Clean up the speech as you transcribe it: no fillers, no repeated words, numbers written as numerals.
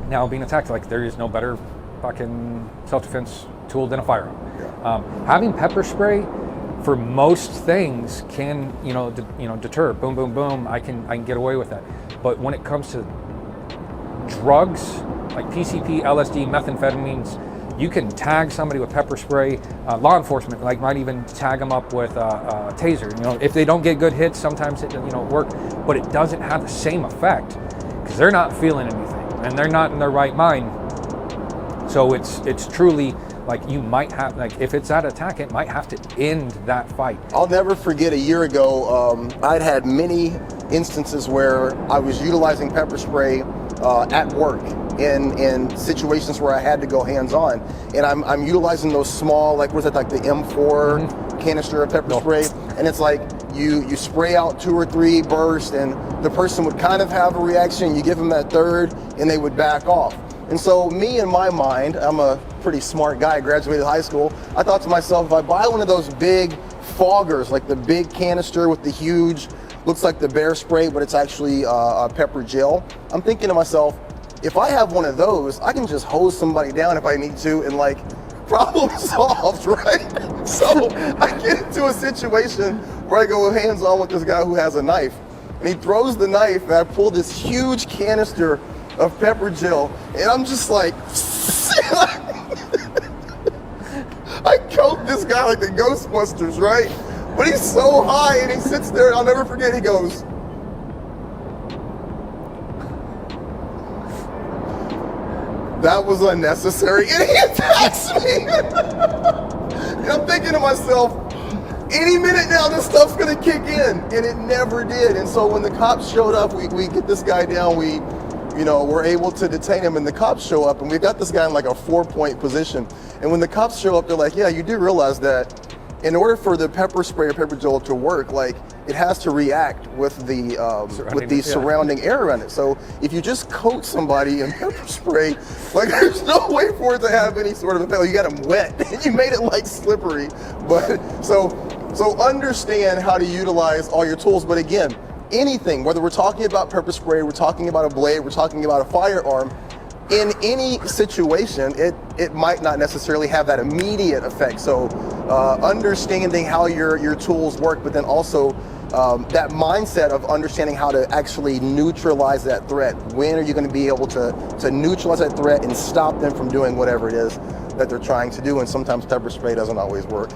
now being attacked. Like, there is no better fucking self-defense tool than a firearm. Yeah. Having pepper spray for most things can, deter. Boom, boom, boom. I can get away with that. But when it comes to drugs like PCP, LSD, methamphetamines, you can tag somebody with pepper spray. Law enforcement might even tag them up with a taser. If they don't get good hits, sometimes it work, but it doesn't have the same effect because they're not feeling anything and they're not in their right mind. So it's truly like you might have, if it's that attack, it might have to end that fight. I'll never forget a year ago, I'd had many instances where I was utilizing pepper spray at work in situations where I had to go hands-on, and I'm utilizing those small, like the M4 canister of pepper spray, and it's like you spray out 2 or 3 bursts, and the person would kind of have a reaction. You give them that third, and they would back off. And so me, in my mind, I'm a pretty smart guy, graduated high school. I thought to myself, if I buy one of those big foggers, like the big canister with the huge, looks like the bear spray, but it's actually a pepper gel, I'm thinking to myself, if I have one of those, I can just hose somebody down if I need to, and problem solved, right? So I get into a situation where I go hands-on with this guy who has a knife, and he throws the knife, and I pull this huge canister of pepper gel, and I'm just like, I coat this guy like the Ghostbusters, right? But he's so high, and he sits there, and I'll never forget, he goes, "That was unnecessary," and he attacks me. And I'm thinking to myself, any minute now this stuff's gonna kick in, and it never did. And so when the cops showed up, we get this guy down, we're able to detain him, and the cops show up, and we got this guy in a 4-point position. And when the cops show up, they're like, "Yeah, you do realize that in order for the pepper spray or pepper gel to work, it has to react with the surrounding air around it. So if you just coat somebody in pepper spray, there's no way for it to have any sort of effect. You got them wet, and you made it slippery. But so understand how to utilize all your tools. But again, anything, whether we're talking about pepper spray, we're talking about a blade, we're talking about a firearm, in any situation, it might not necessarily have that immediate effect. So understanding how your tools work, but then also that mindset of understanding how to actually neutralize that threat. When are you going to be able to neutralize that threat and stop them from doing whatever it is that they're trying to do? And sometimes pepper spray doesn't always work.